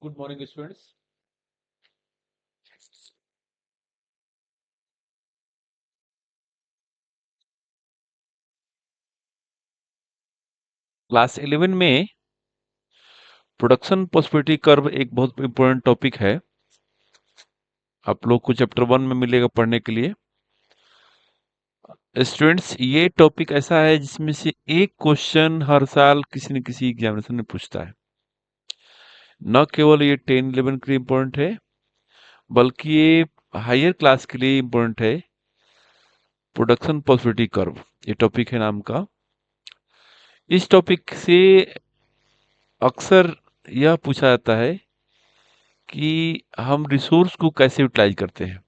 Good morning, students. Class 11 में production possibility curve एक बहुत इंपॉर्टेंट टॉपिक है। आप लोग को चैप्टर 1 में मिलेगा पढ़ने के लिए। स्टूडेंट्स, ये टॉपिक ऐसा है जिसमें से एक क्वेश्चन हर साल किसी न किसी एग्जामिनेशन में पूछता है। न केवल ये 10-11 के लिए इम्पोर्टेंट है, बल्कि ये हायर क्लास के लिए इम्पोर्टेंट है। प्रोडक्शन पॉसिबिलिटी कर्व ये टॉपिक है नाम का। इस टॉपिक से अक्सर यह पूछा जाता है कि हम रिसोर्स को कैसे यूटिलाइज करते हैं।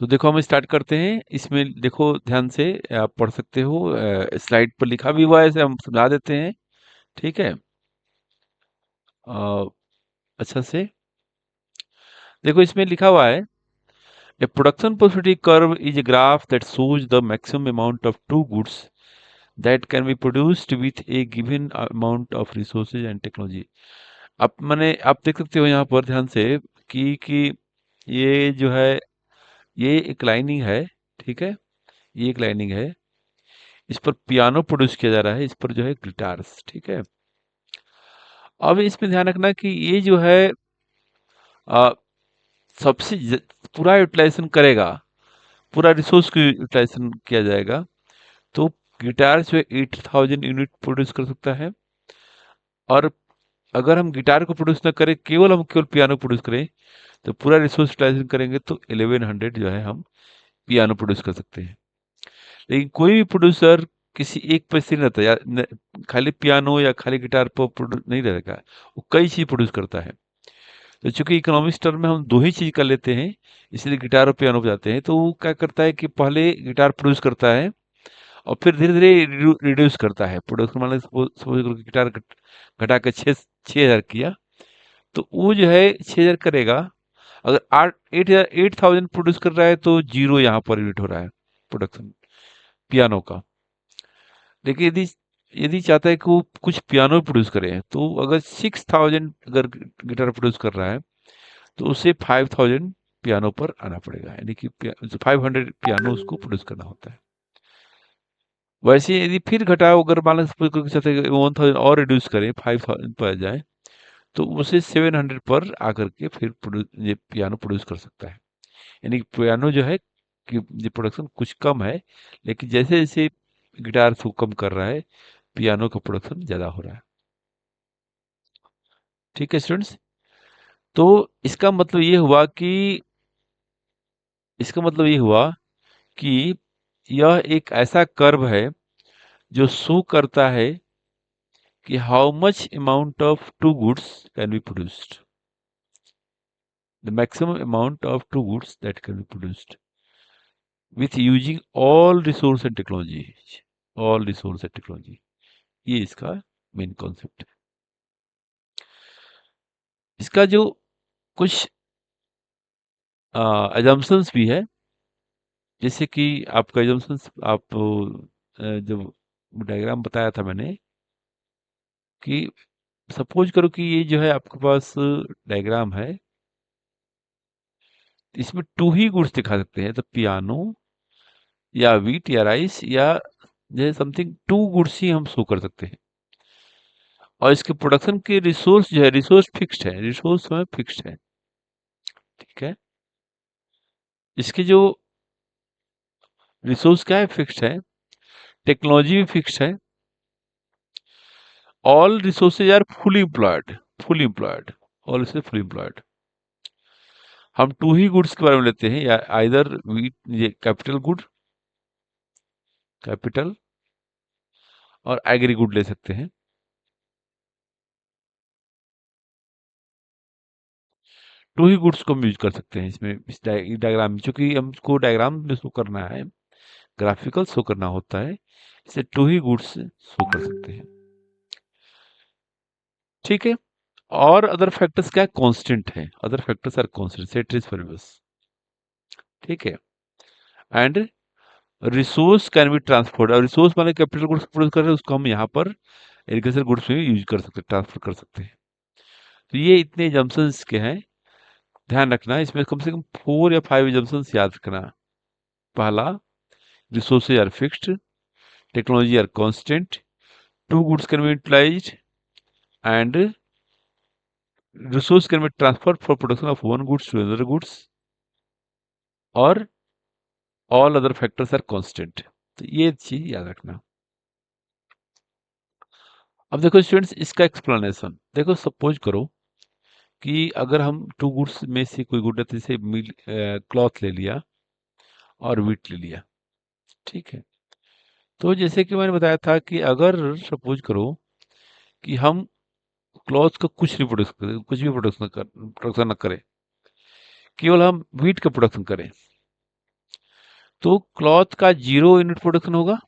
तो देखो हम स्टार्ट करते हैं। इसमें देखो ध्यान से आप पढ़ सकते हो, स्लाइड पर लिखा भी हुआ है, इसे हम समझा देते हैं। ठीक है। अ, अच्छा से देखो, इसमें लिखा हुआ है a production possibility curve is a graph that shows the maximum amount of two goods that can be produced with a given amount of resources and technology। अब मैंने आप देख सकते हो यहाँ पर ध्यान से कि ये जो है ये एक लाइनिंग है। ठीक है, ये एक लाइनिंग है। इस पर पियानो प्रोड्यूस किया जा रहा है, इस पर जो है गिटार्स। ठीक है। अब इसमें ध्यान रखना कि ये जो है अ, सबसे पूरा यूटिलाइजेशन करेगा, पूरा रिसोर्स को यूटिलाइजेशन किया जाएगा। तो गिटार जो है 8000 यूनिट प्रोड्यूस कर सकता है। और अगर हम गिटार को प्रोड्यूस ना करें, केवल पियानो प्रोड्यूस करें, तो पूरा रिसोर्स यूटिलाइजेशन करेंगे तो 1100 जो है हम पियानो प्रोड्यूस कर सकते हैं। लेकिन कोई भी प्रोड्यूसर किसी एक पर स्थिर नहीं रहता, खाली पियानो या खाली गिटार पर नहीं रहेगा, वो कई चीज प्रोड्यूस करता है। तो चूंकि इकोनॉमिक्स टर्म में हम दो ही चीज कर लेते हैं, इसलिए गिटार और पियानो बजाते हैं। तो वो क्या करता है कि पहले गिटार प्रोड्यूस करता है और फिर धीरे धीरे रिड्यूस करता है प्रोडक्शन। मान लो सपोज करो कि गिटार घटा के 6000 किया, तो वो जो है 6000 करेगा। अगर 8000 प्रोड्यूस कर रहा है तो जीरो यहाँ पर यूनिट हो रहा है प्रोडक्शन पियानो का। लेकिन यदि यदि चाहता है कि वो कुछ पियानो प्रोड्यूस करे, तो अगर 6000 अगर गिटार प्रोड्यूस कर रहा है, तो उसे 5000 पियानो पर आना पड़ेगा, यानी कि 500 पियानो उसको प्रोड्यूस करना होता है। वैसे यदि फिर घटाओ, अगर मान लो सपोज करके चाहते हैं कि 1000 और रिड्यूस करें, 5000 पर आ जाए, तो उसे 700 पर आकर के फिर ये पियानो प्रोड्यूस कर सकता है। यानी कि पियानो जो है कि ये प्रोडक्शन कुछ कम है, लेकिन जैसे जैसे गिटार को कम कर रहा है, पियानो का प्रोडक्शन ज़्यादा हो रहा है। ठीक है स्टूडेंट्स। तो इसका मतलब ये हुआ कि इसका मतलब ये हुआ कि यह एक ऐसा कर्व है जो शो करता है कि how much amount of two goods can be produced, the maximum amount of two goods that can be produced with using all resource and technology. All resource and technology, ये इसका main concept है। इसका जो कुछ assumptions भी है, जैसे कि आपका एजम्पशंस आप जब डायग्राम बताया था मैंने, कि सपोज करो कि ये जो है आपके पास डायग्राम है, इसमें टू ही गुड्स दिखा सकते हैं, तो पियानो या व्हीट या राइस या जैसे समथिंग टू गुड्स ही हम शो कर सकते हैं। और इसके प्रोडक्शन के रिसोर्स जो है, रिसोर्स फिक्स्ड है, रिसोर्स में फिक्स्ड है। ठीक है। इसके जो रिसोर्स क्या है, फिक्स्ड है। टेक्नोलॉजी भी फिक्स्ड है। All resources are fully employed, fully employed, all resource fully employed. हम टू ही गुड्स के बारे में लेते हैं, या आइदर व्हीट, ये कैपिटल गुड, कैपिटल, और एग्री गुड ले सकते हैं। टू ही गुड्स को हम यूज कर सकते हैं इसमें, इस डायग्राम में, क्योंकि हमको डायग्राम में शो करना है, ग्राफिकल शो करना होता है, इसे टू ही गुड्स शो कर सकते हैं। ठीक है। और अदर फैक्टर्स क्या कांस्टेंट है, other factors are constant, ceteris variables. ठीक है। And resource can be transferred, और रिसोर्स माने कैपिटल गुड्स प्रोड्यूस कर रहे हैं, उसको हम यहाँ पर एग्रीकल्चर गुड्स में यूज कर सकते हैं, ट्रांसफर कर सकते हैं। तो ये इतने एजम्पशंस के हैं, ध्यान रखना इसमें कम से कम 4 या 5 एजम्पशंस याद रखना। पहला, resources are fixed, technology are constant, two goods can be utilized and resource can be transferred for production of one goods to another goods और all other factors are constant। तो ये चीज याद रखना। अब देखो स्टूडेंट्स, इसका एक्सप्लेनेशन देखो। सपोज करो कि अगर हम टू गुड्स में से कोई गुड जैसे क्लॉथ ले लिया और वीट ले लिया, ठीक है। तो जैसे कि मैंने बताया था कि अगर सपोज करो कि हम क्लॉथ का कुछ नहीं प्रोड्यूस करें, कुछ भी प्रोडक्शन न करें, केवल हम वीट का प्रोडक्शन करें, तो क्लॉथ का 0 यूनिट प्रोडक्शन होगा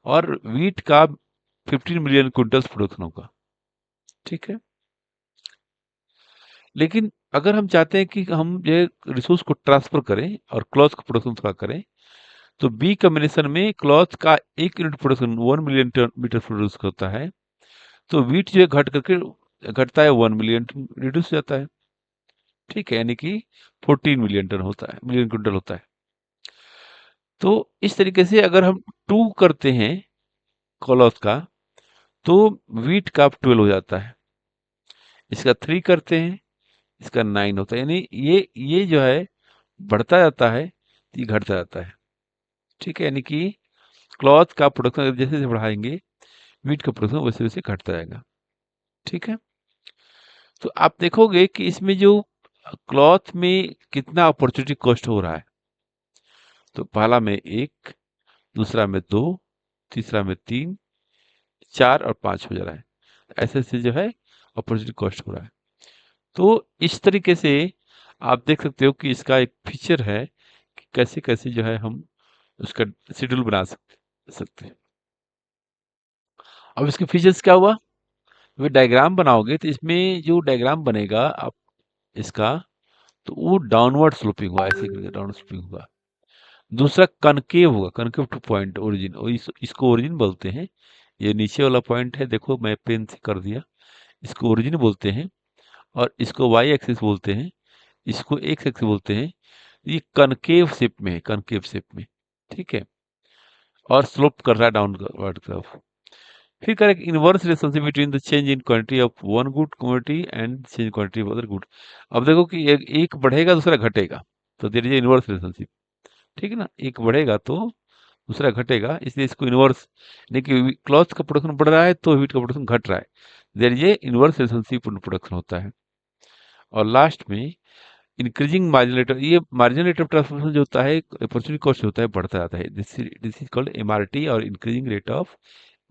और वीट का 15 मिलियन क्विंटल्स प्रोडक्शन होगा, ठीक है। लेकिन अगर हम चाहते हैं कि हम ये रिसोर्स को ट्रांसफर करें और क्लॉथ का प्रोडक्शन थोड़ा करें, तो बी कॉम्बिनेशन में क्लॉथ का 1 unit production 1 million metre produce होता है, तो वीट जो है घटता है 1 मिलियन रिड्यूस हो जाता है, ठीक है। यानी कि 14 मिलियन टन होता है, मिलियन क्विंटल होता है। तो इस तरीके से अगर हम 2 करते हैं क्लॉथ का, तो वीट का 12 हो जाता है। इसका 3 करते हैं, इसका 9 होता है। यानी ये जो है बढ़ता जाता है, ये घटता जाता है, ठीक है। यानी कि क्लॉथ का प्रोडक्शन जैसे जैसे बढ़ाएंगे, वीट का प्रोडक्शन वैसे वैसे घटता जाएगा, ठीक है। तो आप देखोगे कि इसमें जो क्लॉथ में कितना अपॉर्चुनिटी कॉस्ट हो रहा है, तो पहला में 1, दूसरा में 2, तीसरा में 3, 4 और 5 हो जा रहा है। ऐसे ऐसे जो है अपॉर्चुनिटी कॉस्ट हो रहा है। तो इस तरीके से आप देख सकते हो कि इसका एक फीचर है कि कैसे कैसे जो है हम उसका शेड्यूल बना सकते हैं। अब इसके फीचर्स क्या हुआ, वे डायग्राम बनाओगे तो इसमें जो डायग्राम बनेगा आप इसका, तो वो डाउनवर्ड स्लोपिंग होगा, ऐसे करके डाउनवर्ड स्लोपिंग होगा। दूसरा कनकेव होगा, कनकेव टू पॉइंट ओरिजिन, और इसको ओरिजिन बोलते हैं। ये नीचे वाला पॉइंट है, देखो मैं पेन से कर दिया, इसको ओरिजिन बोलते हैं। और इसको वाई एक्सिस बोलते हैं, इसको एक्स एक्सिस बोलते हैं। ये कनकेव शेप में है, कनकेव शेप में, ठीक है। और स्लोप कर रहा है डाउनवर्ड तरफ। फिर करें inverse relationship between the change in quantity of one good commodity and change quantity of other good. अब देखो कि एक बढ़ेगा दूसरा घटेगा, तो देयर इज इनवर्स रिलेशनशिप, ठीक है ना। एक बढ़ेगा तो दूसरा घटेगा, इसलिए इसको इनवर्स, देखिए क्लॉथ का प्रोडक्शन बढ़ रहा है तो वीट का प्रोडक्शन घट रहा है, there is inverse relationship production होता है। और लास्ट में इंक्रीजिंग मार्जिनल रेट, ये मार्जिनल रेट ऑफ ट्रांसफॉर्मेशन जो होता है, अपॉर्चुनिटी कॉस्ट होता है, बढ़ता जाता है। दिस इज कॉल्ड एमआरटी और इंक्रीजिंग रेट ऑफ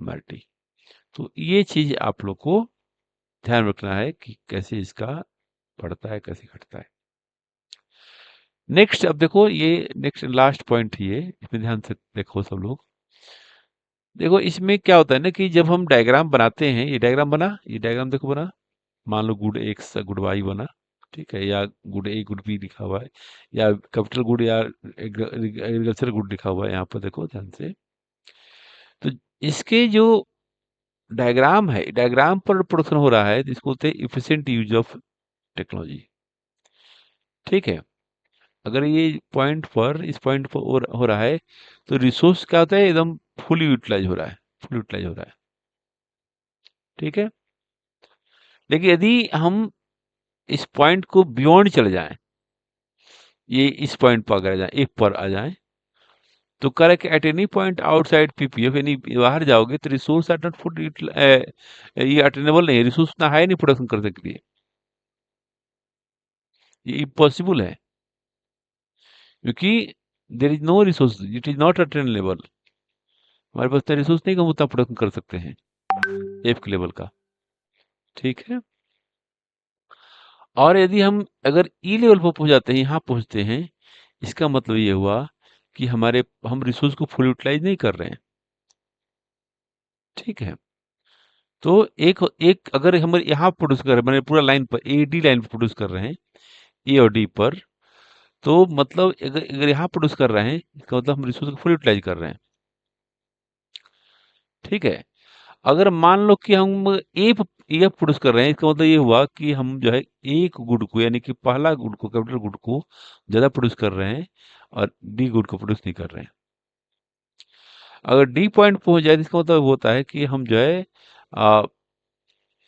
एमआरटी। तो ये चीज आप लोग को ध्यान रखना है कि कैसे इसका बढ़ता है, कैसे घटता है। नेक्स्ट, अब देखो ये नेक्स्ट लास्ट पॉइंट ही है, इसमें ध्यान से देखो सब लोग। देखो इसमें क्या होता है ना कि जब हम डायग्राम बनाते हैं, ये डायग्राम बना, ये डायग्राम देखो बना, मान लो गुड एक्स गुड वाई बना, ठीक है, या गुड ए गुड बी लिखा हुआ है, या कैपिटल गुड या एग्रीकल्चर गुड लिखा हुआ है, यहाँ पर देखो ध्यान से। तो इसके जो डायग्राम है, डायग्राम पर प्रोडक्शन हो रहा है, जिसको बोलते हैं इफिशिएंट यूज ऑफ टेक्नोलॉजी, ठीक है। अगर ये पॉइंट पर, इस पॉइंट पर हो रहा है, तो रिसोर्स क्या होता है, एकदम फुल यूटिलाइज हो रहा है, फुल यूटिलाइज हो रहा है, ठीक है। लेकिन यदि हम इस पॉइंट को बियॉन्ड चले जाएं, ये इस पॉइंट पर अगर आ जाए, एक पर आ जाए, तो correct at any point outside PPF, यानी बाहर जाओगे तो रिसोर्स आर नॉट फुल, ये अटेनेबल नहीं है, रिसोर्स उतना हाई नहीं प्रोडक्शन करने के लिए, ये इम्पॉसिबल है, क्योंकि there is no resource, it is not attainable. हमारे पास इतना रिसोर्स नहीं कि हम उतना प्रोडक्शन कर सकते हैं एफ के लेवल का, ठीक है। और यदि हम अगर ई लेवल पर पहुंच जाते हैं, यहाँ पहुंचते हैं, इसका मतलब ये हुआ कि हम रिसोर्स को फुल यूटिलाइज नहीं कर रहे हैं, ठीक है। तो एक एक अगर हम यहाँ प्रोड्यूस कर रहे हैं, मैंने पूरा लाइन पर ए डी लाइन पर प्रोड्यूस कर रहे हैं, ए और डी पर, तो मतलब अगर अगर यहाँ प्रोड्यूस कर रहे हैं, इसका मतलब हम रिसोर्स को फुल यूटिलाइज कर रहे हैं, ठीक है। अगर मान लो कि हम ए प्रोड्यूस कर रहे हैं, इसका मतलब ये हुआ कि हम जो है एक गुड को यानी कि पहला गुड को, कैपिटल गुड को ज़्यादा प्रोड्यूस कर रहे हैं और डी गुड को प्रोड्यूस नहीं कर रहे हैं। अगर डी पॉइंट पहुंच जाए तो इसका मतलब होता है कि हम जो है आ,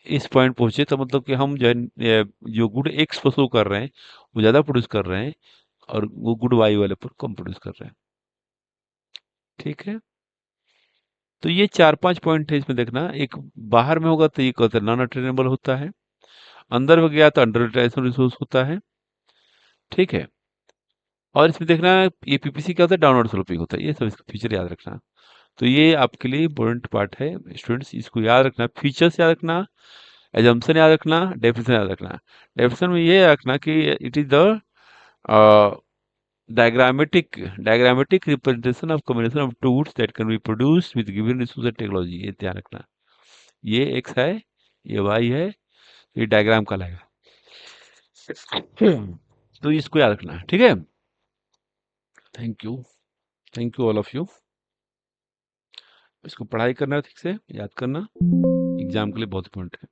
इस पॉइंट पहुंचे, तो मतलब कि हम जो है जो गुड एक्स पर शो कर रहे हैं वो ज़्यादा प्रोड्यूस कर रहे हैं और वो गुड वाई वाले पर कम प्रोड्यूस कर रहे हैं। ठीक है, तो ये 4-5 पॉइंट है इसमें देखना। एक बाहर में होगा तो ये कहते हैं नॉन अटेनेबल होता है, अंदर में गया तो अंडर यूटिलाइजेशन रिसोर्स होता है। ठीक है, और इसमें देखना ये पीपीसी क्या होता है, डाउनवर्ड स्लोपिंग होता है। ये सब इसका फीचर याद रखना। तो ये आपके लिए इंपॉर्टेंट पार्ट है स्टूडेंट्स, इसको याद रखना। फीचर्स याद रखना, एजम्पशन याद रखना, डेफिनेशन याद रखना। डेफिनेशन में ये रखना कि it is the diagrammatic representation of combination of two goods that can be produced with given resource and technology। ये ध्यान रखना। ये x है, ये y है, ये डायग्राम कहलाएगा। तो इसको याद रखना, ठीक है। Thank you, thank you all of you. इसको पढ़ाई करना ठीक से, याद करना, एग्जाम के लिए बहुत इंपॉर्टेंट है।